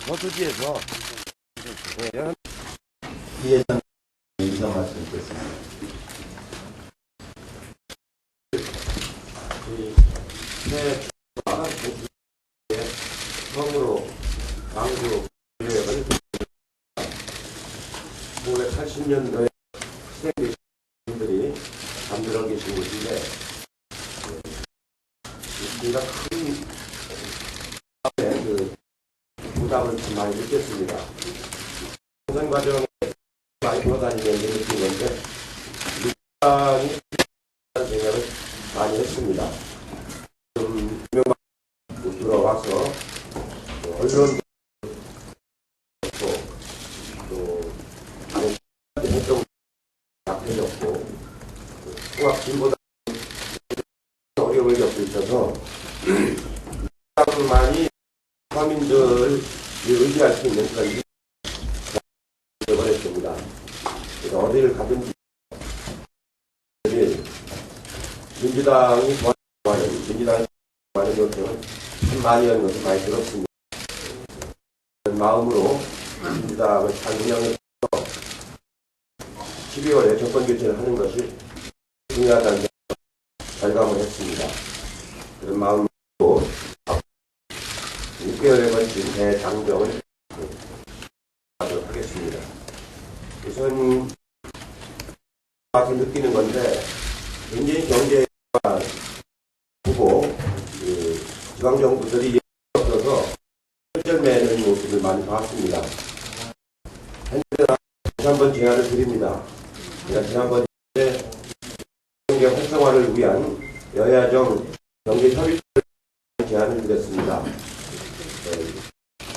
저수지에서 네, 이해상 인사 말씀드렸습니다. 새해와 처음으로 광주 여행을 1980년도에 시행되신 분들이 잠들어 계신 곳인데 우리가 큰 부담을 좀 많이 느꼈습니다. 생선 과정에 많이 돌아다니면서 느낀 건데 굉장히 생각을 많이 했습니다. 좀 유명한 들어와서 언론도 또 활동 약해졌고 통합진보다 어려움을 겪고 있어서 많이 서민들이 의지할 수 있는 그런 일이 되어버렸습니다. 그래서 어디를 가든지 민주당이 좋아하는 민주당이 좋아하는 요청은 참 많이 하는 것을 많이 들었습니다. 그런 마음으로 민주당을 잘 운영해서 12월에 정권교체를 하는 것이 중요하다는 결감을 했습니다. 그런 마음으로 6개월에 걸친 대장정을 하도록 하겠습니다. 우선 와서 느끼는 건데 굉장히 경제가 크고 지방정부들이 없어서 혈전매는 모습을 많이 봤습니다. 현재 다시 한번 제안을 드립니다. 지난번에 경제 활성화를 위한 여야정 경제협의체를 제안을 드렸습니다.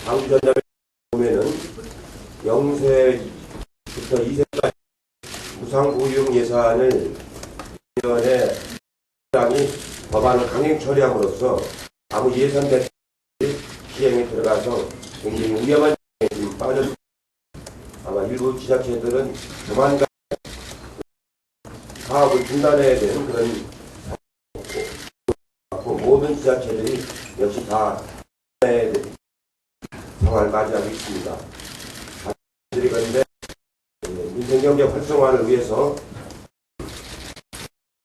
광주전담에 보면은 0세부터 2세까지 무상보육 예산을 1년에 당이 법안을 강행 처리함으로써 아무 예산 대책이 시행에 들어가서 굉장히 위험한 지금 빠졌습니다. 아마 일부 지자체들은 조만간 사업을 중단해야 되는 그런 모든 지자체들이 역시 다 상황을 맞이하고 있습니다. 그런데 민생경제 활성화를 위해서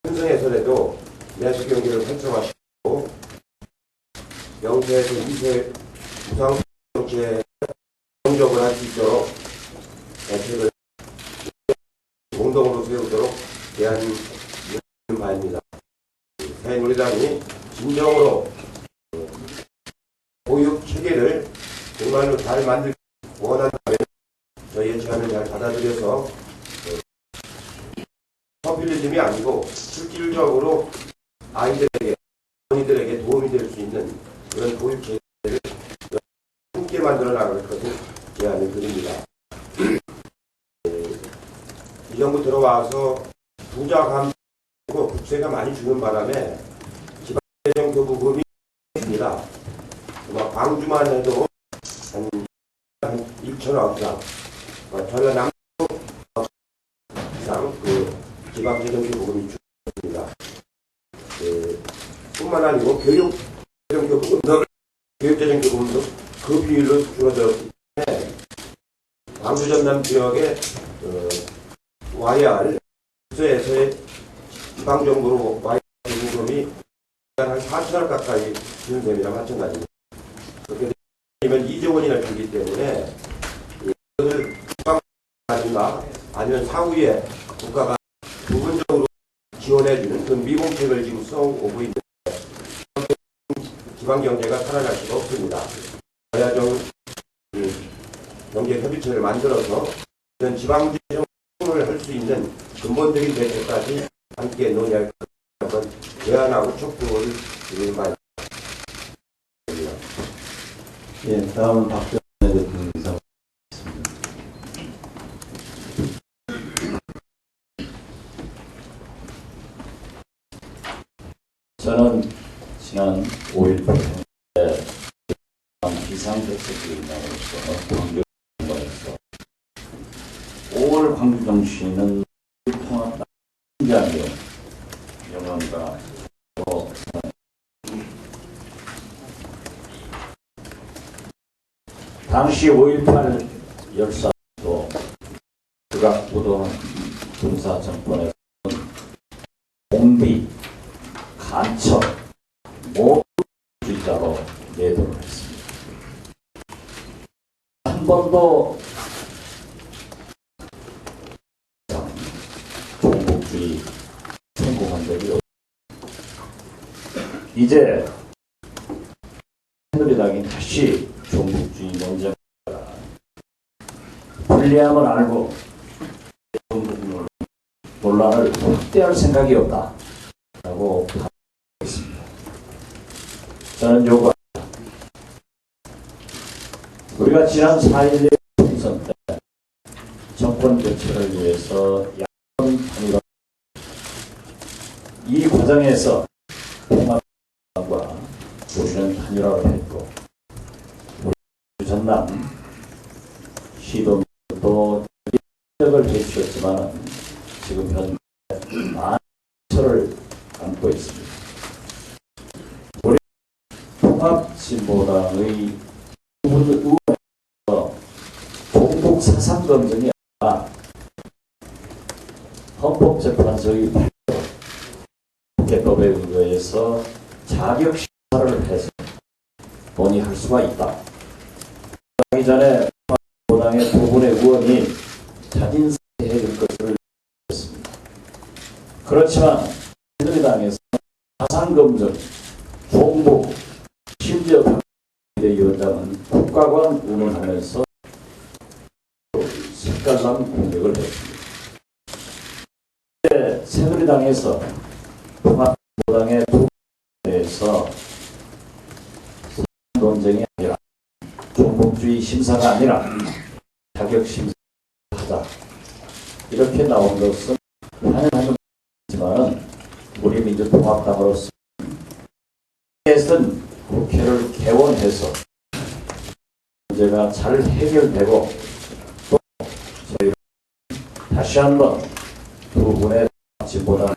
현성에서라도 내수경제를 활성화시키고 0세에서 2세 무상정책 공적을 할 수 있도록 대책을 공동으로 세우도록 제안하는 바입니다. 새누리당이 진정으로 보육 체계를 정말로 잘 만들기 원한다면 저희의 제안을 잘 받아들여서 포퓰리즘이 아니고 실질적으로 아이들에게, 어머니들에게 도움이 될 수 있는 그런 보육 체계를 함께 만들어 나갈 것을 제안을 드립니다. 이 정부 들어와서 부자 감소고 국세가 많이 주는 바람에 지방재정 교부금이 있습니다. 광주만 해도 한 2천억 이상, 전라남도 이상 지방재정교부금이 줄어듭니다. 뿐만 아니고 교육재정교부금도 그 비율로 줄어들었기 때문에 광주 전남 지역에 와야 할 국세에서의 지방정부로 와야 할 요금이 한 4천억 가까이 주는 셈이랑 마찬가지입니다. 그렇게 되면 2조 원이나 주기 때문에 이것을 아니면 사후에 국가가 부분적으로 지원해주는 그런 미공책을 지금 써오고 있는데 지방경제가 살아날 수가 없습니다. 여야정 경제협의체를 만들어서 이런 지방재정을 할 수 있는 근본적인 대책까지 함께 논의할 것을 제안하고 촉구를 드리는 바입니다. 예, 다음은 박정희 대통령 인사 드리겠습니다. 저는 지난 5.18 때 비상대책이 있다고서 광주 정부에서 5월 광주 정치는 통합 신기하게요. 영원과 당시 5.18 열사도 극악부도한 군사정권에서는 공비, 간첩, 모든 주의자로 내도를 했습니다. 한 번도 종북주의 성공한 적이 없습니다. 이제 새누리당이 다시 종북주의 논쟁 불리함을 알고 종북 논란을 확대할 생각이 없다라고 있습니다. 저는 요구합니다. 우리가 지난 4.11 총선 때 정권 교체를 위해서 야권 단일화 이 과정에서 통합과 우리는 단일화를 했고 우리 전남 시도도 협력을 해주셨지만 지금 현재 많은 처를 안고 있습니다. 우리 통합진보당의 의원에서 종북 사상 검증이 아니라 헌법재판소의 국회법에 의해서 자격 심사를 해서 논의할 수가 있다. 하기 전에 통합진보당의 두 분의 의원이 자진사퇴해 줄 것을 했습니다. 그렇지만 새누리당에서 사상검증, 종북, 심지어 위원장은 국가관 운운하면서 색깔난 공격을 했습니다. 새누리당에서 통합진보당의 두 분에서 논쟁이 아니라 종북주의 심사가 아니라 자격 심사를 하자 이렇게 나온 것은 환영하는 것이지만 우리 민주통합당으로서 국회를 개원해서 문제가 잘 해결되고 또 저희는 다시 한번 두 분의 진보당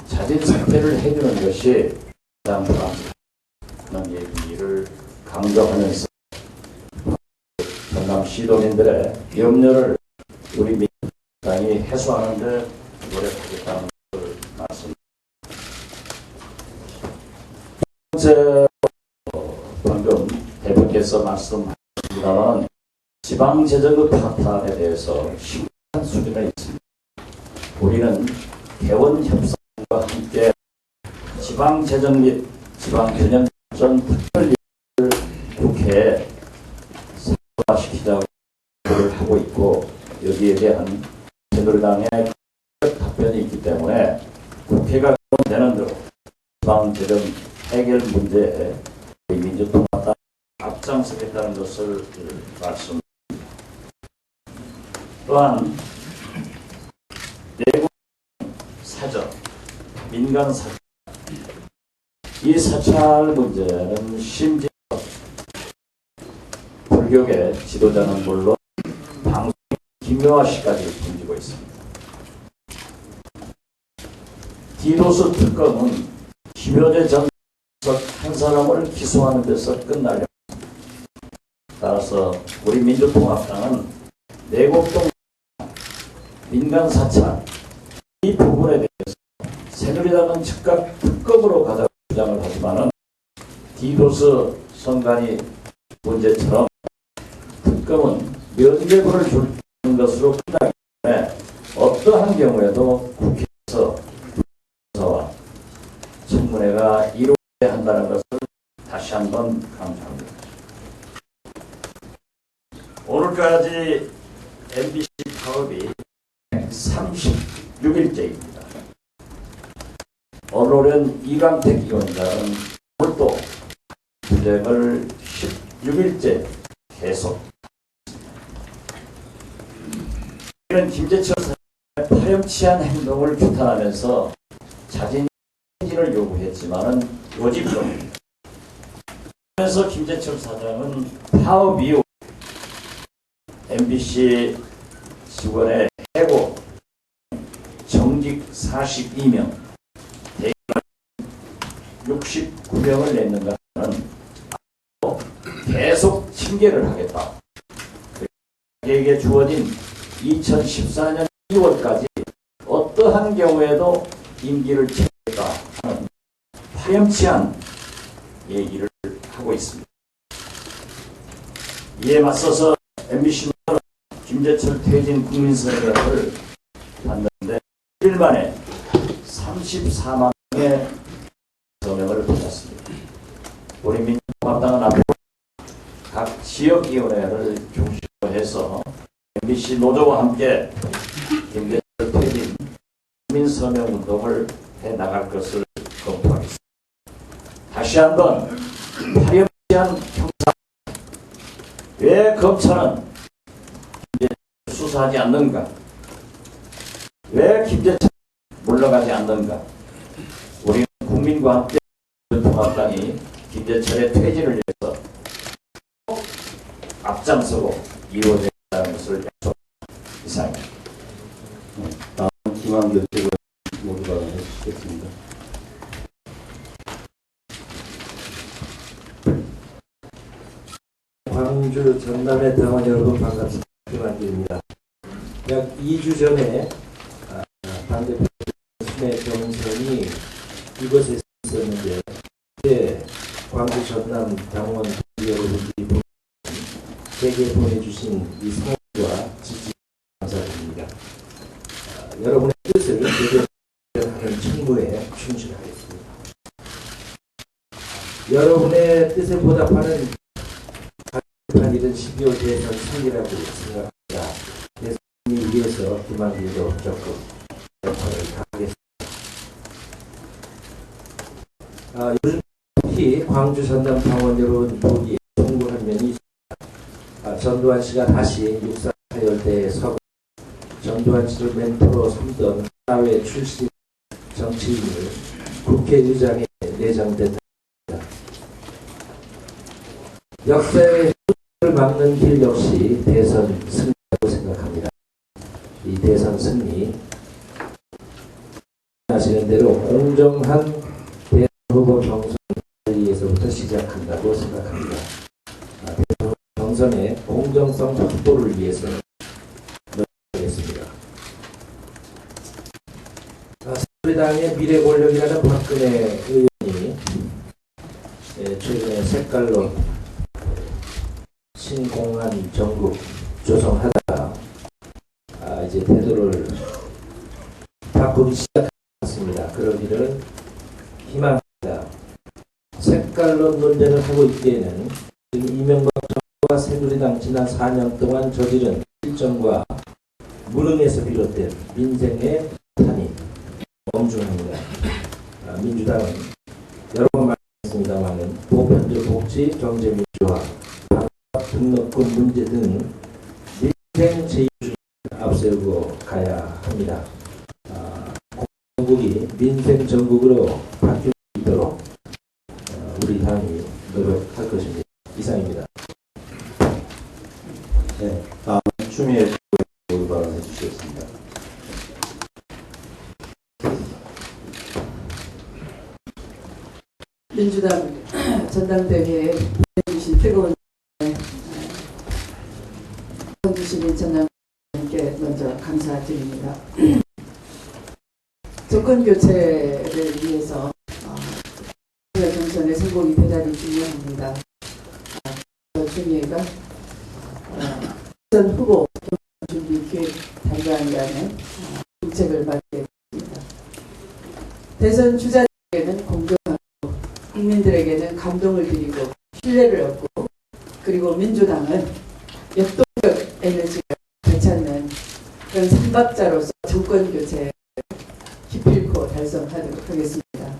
자진 사퇴를 해주는 것이 가장 바람직한 얘기를 강조하면서 전남 시도민들의 염려를 우리 민주당이 해소하는 데 노력하겠다는 것을 말씀드립니다. 두 번째, 방금 대표께서 말씀하셨습니다만 지방재정의 파탄에 대해서 심각한 수준에 있습니다. 우리는 개원협상과 함께 지방재정 및 지방균형발전 특별위를 국회에 사과시키자고 하고 있고 여기에 대한 새누리당의 답변이 있기 때문에 국회가 되는 대로 지방재정 해결 문제에 우리 민주통합당 앞장서겠다는 것을 말씀드립니다. 또한 내국 사저, 민간 사저 이 사찰 문제는 심지어 불교계 지도자는 물론 방송 김여하 씨까지 등지고 있습니다. 디도스 특검은 김효재 전 한 사람을 기소하는 데서 끝나려 합니다. 따라서 우리 민주통합당은 내곡동 민간 사찰 이 부분에 대해서 새누리당은 즉각 특검으로 가자고 주장을 하지만은 디도스 선관위 문제처럼 특검은 면죄부를 주는 것으로 끝나기 때문에 어떠한 경우에도 국회에서 조사와 청문회가 이루어져야 한다는 것을 다시 한번 강조합니다. 오늘까지 MBC 파업이 36일째입니다. 언론은 이강택 위원장은 오늘도 투쟁을 16일째 계속. 이는 김재철 사장의 파렴치한 행동을 규탄하면서 자진 행진을 요구했지만은 고집형입니다. 그래서 김재철 사장은 파업 이후 MBC 직원의 해고, 정직 42명, 대기업 69명을 냈는가 하는 계속 징계를 하겠다. 자기에게 주어진 2014년 2월까지 어떠한 경우에도 임기를 채우겠다 하는 파렴치한 얘기를 하고 있습니다. 이에 맞서서 MBC는 김재철 퇴진 국민서명을 받는데 1일 만에 34만 명의 서명을 받았습니다. 우리 민주통합당은 앞으로 각 지역위원회를 중심으로 해서 MBC 노조와 함께 김재철 퇴진 국민서명운동을 해나갈 것을 검토하겠습니다. 다시 한번 파렴치한 형사, 왜 검찰은 김재철을 수사하지 않는가? 왜 김재철 물러가지 않는가? 우리는 국민과 함께 통합당이 김재철의 퇴진을 위해서 앞장서고 이루어진다는 것을 약속합니다. 이상입니다. 다음 김한규 최고 모두 발언해 주시겠습니다. 광주 전남의 당원 여러분 반갑습니다. 김한규입니다. 약 2주 전에 당대표 순회 경선이 이곳에 있었는데 그때 광주 전남 당원 여러분들이 제게 보내주신 이 성원과 지지 감사드립니다. 여러분의 뜻을 대변하는 책무에 충실하겠습니다. 여러분의 뜻에 보답하는 이런 12월 대선 승리라고 생각합니다. 대선을 위해서 김한규도 적극 역할을 다하겠습니다. 요즘 특히 광주 전남 당원 여러분 보기에 송구한 면이 있습니다. 전두환 씨가 다시 육사 사열대에 서고 전두환 씨를 멘토로 삼던 사회 출신 정치인을 국회의장에 내정됐다. 역사의 를 막는 길 역시 대선 승리라고 생각합니다. 이 대선 승리 아시는 대로 공정한 대선 후보 경선 관리에서부터 시작한다고 생각합니다. 대선 경선의 공정성 확보를 위해서는 노력하겠습니다. 새누리당의 미래권력이라는 박근혜 의원이 최근에 색깔로 신공한 전국 조성하다가 이제 태도를 바꾸기 시작했습니다. 그러기를 희망합니다. 색깔론 논쟁을 하고 있기에는 지금 이명박 정부와 새누리당 지난 4년 동안 저지른 실정과 무능에서 비롯된 민생의 탄이 엄중합니다. 민주당은 여러 번 말했습니다만 보편적 복지, 경제민주화, 등록금 문제 등 민생 제일주의를 앞세우고 가야 합니다. 전국이 민생 전국으로 바뀔 수 있도록 우리 당이 노력할 것입니다. 이상입니다. 네, 다음 추미애 모두 발언해 주시겠습니다. 민주당 전당대회에 보내주신 뜨거운 주신 전남께 먼저 감사드립니다. 정권 교체를 위해서 경선의 성공이 대단히 중요합니다. 추미애가 대선 후보 준비 기획 단장이라는 정책을 맡게 됩니다. 대선 주자들에게는 공정하고 국민들에게는 감동을 드리고 신뢰를 얻고 그리고 민주당은 역동적 에너지가 되찾는 그런 삼박자로서 정권 교체를 기필코 달성하도록 하겠습니다.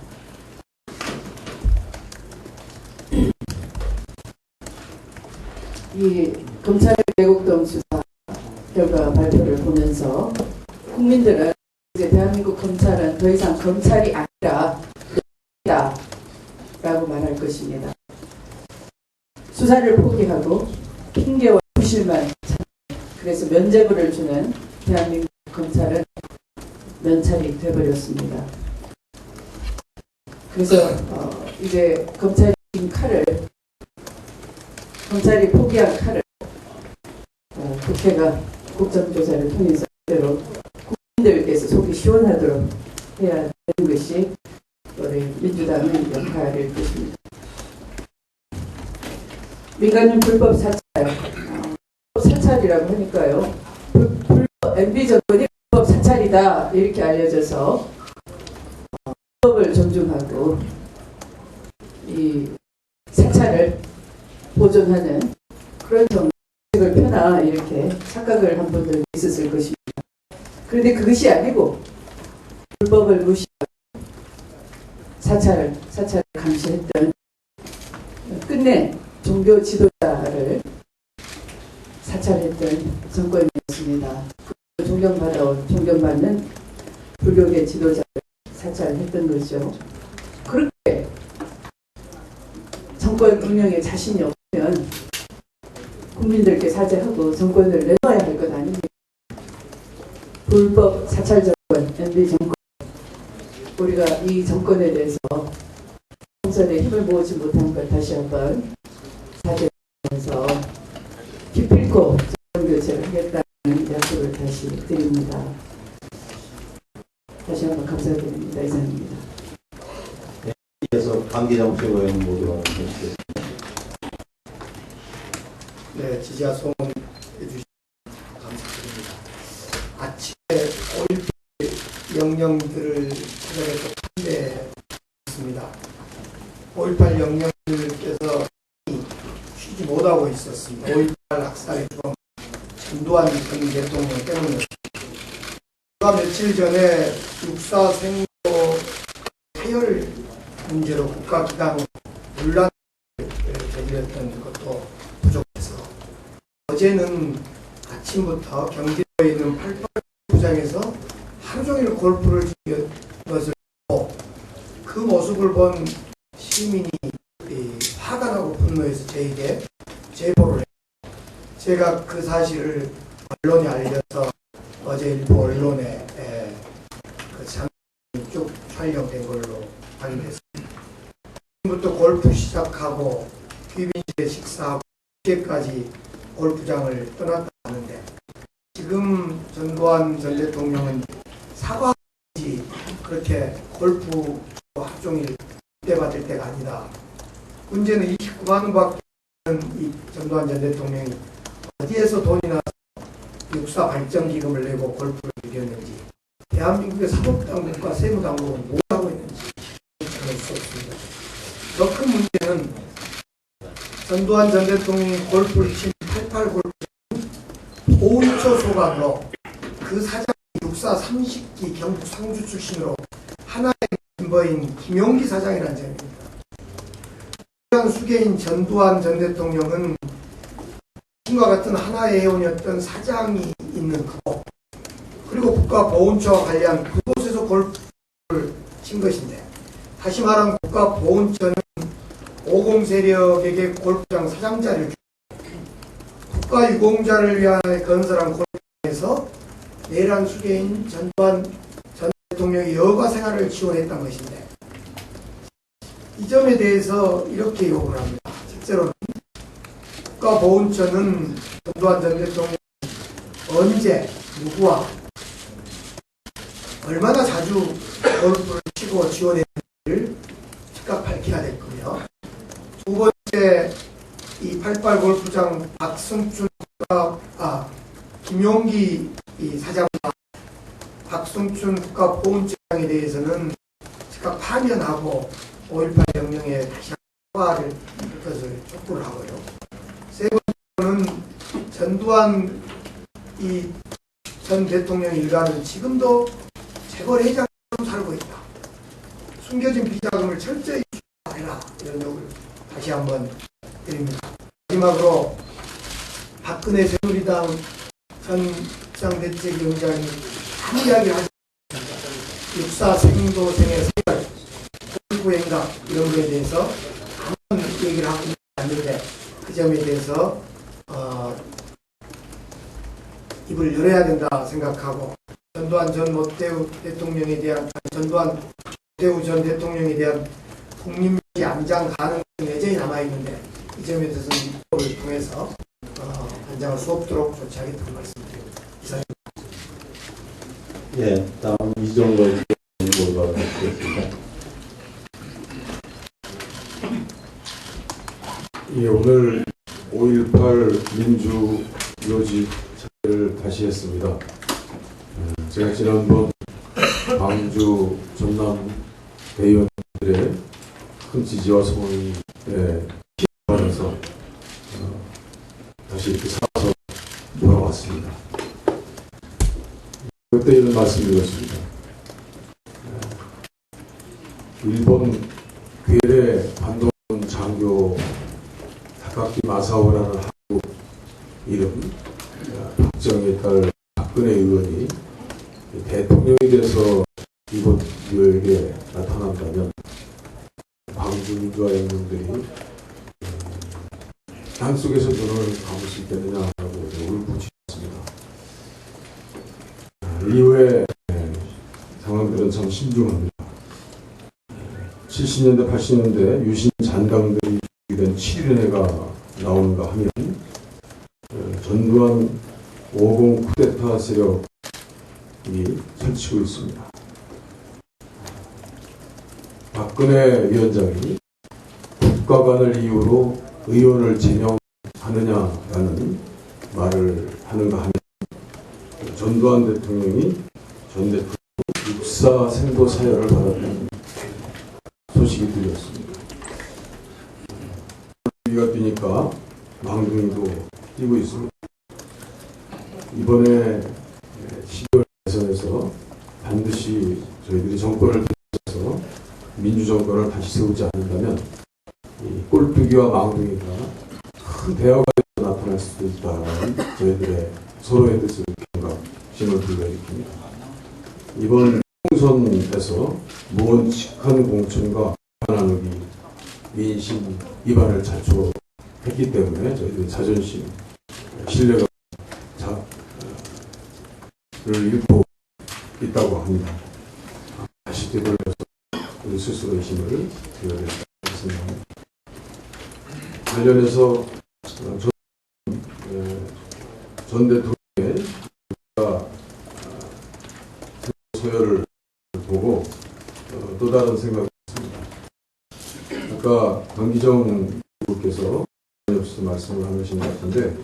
이 검찰의 내곡동 수사 결과 발표를 보면서 국민들은 이제 대한민국 검찰은 더 이상 검찰이 아니라 라고 말할 것입니다. 수사를 포기하고 핑계와 부실만 그래서 면죄부를 주는 대한민국 검찰은 면찰이 되어버렸습니다. 그래서 이제 검찰이 진 칼을 검찰이 포기한 칼을 국회가 국정조사를 통해서 그대로 국민들께서 속이 시원하도록 해야 되는 것이 우리 민주당의 역할일 것입니다. 민간인 불법 사찰, 사찰이라고 하니까요. MB 정권이 불법 사찰이다 이렇게 알려져서 법을 존중하고 이 사찰을 보존하는 그런 정책을 펴나 이렇게 착각을 한 분들 있었을 것입니다. 그런데 그것이 아니고 불법을 무시하고 사찰을 감시했던 끝내 종교 지도자를 사찰했던 정권이었습니다. 존경받는 불교계 지도자를 사찰했던 거죠. 그렇게 정권 운영에 자신이 없으면 국민들께 사죄하고 정권을 내놔야 할 것 아닙니까? 불법 사찰 정권, MB 정권, 우리가 이 정권에 대해서 총선에 힘을 모으지 못한 것 다시 한번 사죄하면서 기필코 정권 교체를 하겠다는 약속을 다시 드립니다. 다시 한번 감사드립니다. 이상입니다. 그래서 강기정책 의원 모두 해주셨습니다. 네, 지지와 소원해 주시면 감사드립니다. 아침에 5.18 영령들을 찾아뵙고 판매했습니다. 5.18 영령들께서 쉬지 못하고 있었습니다. 5.18 학살의 주범 전두환 전 대통령 때문에 며칠 전에 육사 생도 해열 문제로 국가기강 논란을 제기했던 것도 부족해서 어제는 아침부터 경기도에 있는 88구장에서 하루 종일 골프를 즐긴 것을 보고 그 모습을 본 시민이 화가 나고 분노해서 저에게 제보를 해요. 제가 그 사실을 언론에 알려서 어제 일부 언론에 그 장면이 쭉 촬영된 걸로 확인했습니다. 지금부터 골프 시작하고 귀빈실에 식사하고 늦게까지 골프장을 떠났다 하는데 지금 전두환 전 대통령은 사과하지 그렇게 골프 하루 종일 대받을 때가 아니다. 문제는 29만 원밖에 없는 이 전두환 전 대통령이 어디에서 돈이 나서 육사 발전기금을 내고 골프를 즐겼는지 대한민국의 사법당국과 세무당국은 뭘 하고 있는지 찾을 수 없습니다. 더 큰 문제는 전두환 전 대통령이 골프를 친 88 골프장 보훈처 소관으로 그 사장이 육사 30기 경북 상주 출신으로 하나의 멤버인 김용기 사장이라는 점입니다. 수계인 전두환 전 대통령은 신과 같은 하나의 회원이었던 사장이 있는 그곳 그리고 국가보훈처와 관련 그곳에서 골프를 친 것인데 다시 말하면 국가보훈처는 50 세력에게 골프장 사장 자리를 주고 국가유공자를 위하여 건설한 골프장에서 내란 수계인 전두환 전 대통령의 여가 생활을 지원했던 것인데 이 점에 대해서 이렇게 요구를 합니다. 실제로는 국가보훈처는 전두환 전 대통령 언제 누구와 얼마나 자주 골프를 치고 지원했는지를 즉각 밝혀야 될 거고요. 두 번째, 이 88 골프장 박승춘 김용기 이 사장과 박승춘 국가보훈처장에 대해서는 즉각 파면하고 5.18 명령에 다시 사과를 할 것을 촉구를 하고요. 세 번째로는 전두환 이 전 대통령 일가는 지금도 재벌 회장처럼 살고 있다. 숨겨진 비자금을 철저히 수사해라. 이런 요구를 다시 한번 드립니다. 마지막으로 박근혜 새누리당 전 비상대책위원장이 한 이야기를 하셨습니다. 육사 생도생의 세월, 골프 행각 이런 거에 대해서 아무런 얘기를 하고 있는데 그 점에 대해서 입을 열어야 된다 생각하고 전두환 전 모태우 대통령에 대한 전두환 모태우 전 대통령에 대한 국민민주주의 안장 가능성이 여전히 남아있는데 이 점에 대해서는 입법을 통해서 반장할 수 없도록 조치하겠다는 말씀드립니다. 이상. 예, 다음 이종걸 의원으로 하겠습니다. 예, 오늘 5.18 민주요직 차례를 다시 했습니다. 제가 지난번 광주 전남 대의원들의 큰 지지와 소원에 힘받아서 다시 이렇게 살아서 돌아왔습니다. 그때 이런 말씀드렸습니다. 일본 괴뢰 반동 장교 타카키 마사오라는 한국 이름 박정희의 딸 박근혜 의원이 대통령이 돼서 이곳 뉴욕에 나타난다면 광주 민주화 연맹들이 땅속에서 눈을 감을 수 있겠느냐라고 울부짖었습니다. 이후에 상황들은 참 신중합니다. 70년대, 80년대 유신 잔당들이 된 7일회가 나오는가 하면 전두환 50 쿠데타 세력이 설치고 있습니다. 박근혜 위원장이 국가관을 이유로 의원을 제명하느냐라는 말을 하는가 하면 전두환 대통령이 전 대통령 육사 생도 사열을 받았다는 소식이 들렸습니다. 비가 뛰니까 망둥이도 뛰고 있습니다. 이번에 12월 대선에서 반드시 저희들이 정권을 들어서 민주정권을 다시 세우지 않는다면 이 꼴뚜기와 망둥이가 큰 대화가 나타날 수도 있다는 저희들의 서로의 뜻을 경각심을 불러일으킵니다. 이번 총선에서 무언직한 공천과 나누기 민심 위반을 자초했기 때문에 저희들이 자존심, 신뢰가 를 잃고 있다고 합니다. 다시 되돌려서 우리 스스로의 힘을 기울여야 생각합니다. 관련해서 전 대통령의 소열을 보고 또 다른 생각이 있습니다. 아까 강기정 의원께서 없이 말씀을 하신 것 같은데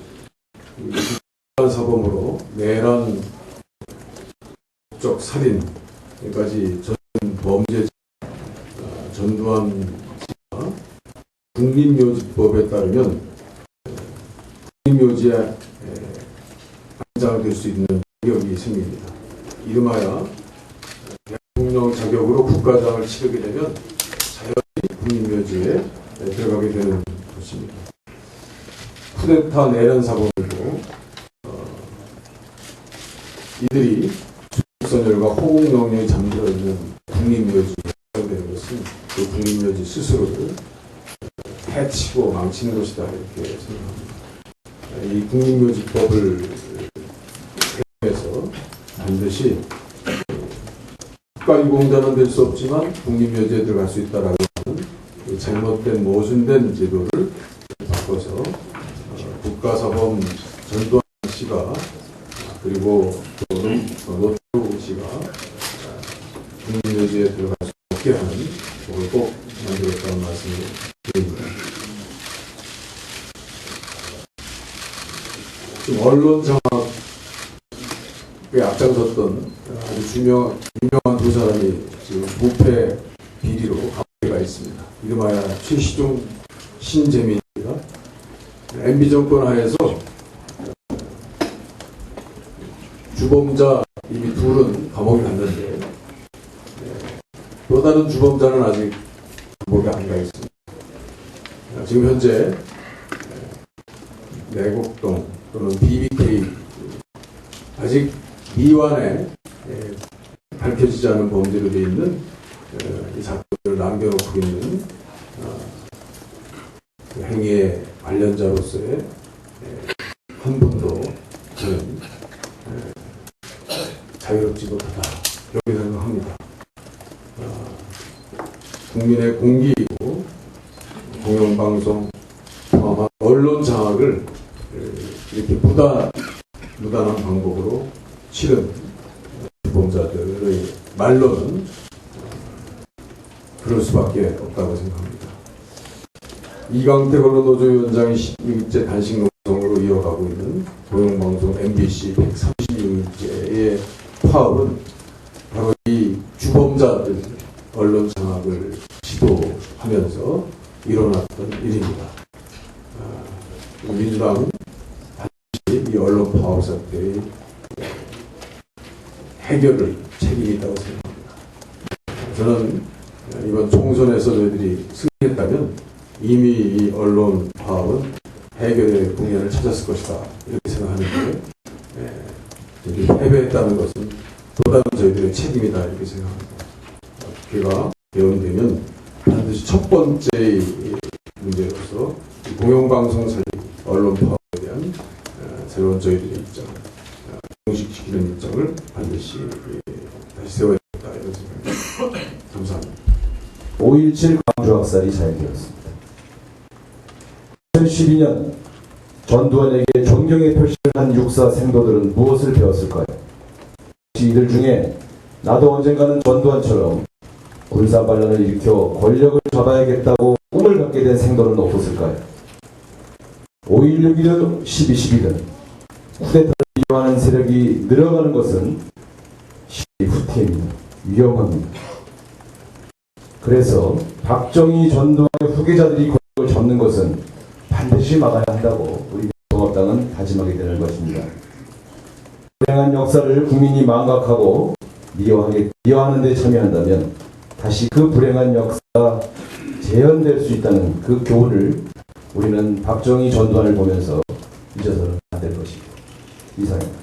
사범으로 내란, 목적 살인까지 전 범죄 전두환 씨가 국립묘지법에 따르면 국립묘지에 안장될 수 있는 자격이 생깁니다. 이름하여 대통령 자격으로 국가장을 치르게 되면 자연히 국립묘지에 들어가게 되는 것입니다. 쿠데타 내란 사범이고 이들이 주선열과 호국영령이 잠들어 있는 국립묘지에 해당되는 것은 그 국립묘지 스스로를 해치고 망치는 것이다 이렇게 생각합니다. 이 국립묘지법을 개정해서 반드시 국가유공자는 될 수 없지만 국립묘지에 들어갈 수 있다라고 하는 잘못된 모순된 제도를 바꿔서 국가사범 전두환 씨가 그리고 노태우 씨가 국립묘지에 들어갈 수 없게 하는 법을 꼭 만들었다는 말씀을 드립니다. 지금 언론 장악에 앞장섰던 아주 유명한 두 사람이 지금 부패 비리로 감옥에 가 있습니다. 이름하여 최시중, 신재민입니다. MB 정권 하에서 주범자 이미 둘은 감옥에 갔는데 또 다른 주범자는 아직 감옥에 안 가 있습니다. 지금 현재 내곡동 또는 BBK 아직 미완에 밝혀지지 않은 범죄로 되어 있는 이 사건을 남겨놓고 있는 그 행위의 관련자로서의 한 분도 저는 자유롭지 못하다 이렇게 생각합니다. 국민의 공기이고 공영방송, 이렇게 무단한 방법으로 치른 주범자들의 말로는 그럴 수밖에 없다고 생각합니다. 이강택 언론노조위원장이 16일째 단식 농성으로 이어가고 있는 공영방송 MBC 136일째의 파업은 바로 이 주범자들 언론 장악을 시도하면서 일어났던 일입니다. 민주당은 반드시 이 언론 파업 사태의 해결을 책임이 있다고 생각합니다. 저는 이번 총선에서 저희들이 승리했다면 이미 이 언론 파업은 해결의 국면을 찾았을 것이다 이렇게 생각하는데 저희들이 패배했다는 것은 또 다른 저희들의 책임이다 이렇게 생각합니다. 국회가 개헌되면 반드시 첫 번째 문제로서 공영방송 살리 언론 파업에 대한 새로운 저희들의 입장, 공식시키는 입장을 반드시 다시 세워야겠다 이런 생각입니다. 감사합니다. 5.17 광주 학살이 사연되었습니다. 2012년 전두환에게 존경의 표시를 한 육사 생도들은 무엇을 배웠을까요? 혹시 이들 중에 나도 언젠가는 전두환처럼 군사반란을 일으켜 권력을 잡아야겠다고 꿈을 갖게 된 생도는 없었을까요? 5.16이든 12.12든 쿠데타를 이용하는 세력이 늘어가는 것은 후퇴입니다. 위험합니다. 그래서 박정희 전두환의 후계자들이 권력을 잡는 것은 반드시 막아야 한다고 우리 통합당은 다짐하게 되는 것입니다. 불행한 역사를 국민이 망각하고 미화하는 데 참여한다면 다시 그 불행한 역사가 재현될 수 있다는 그 교훈을 우리는 박정희 전두환을 보면서 잊어서는 안 될 것입니다. 이상입니다.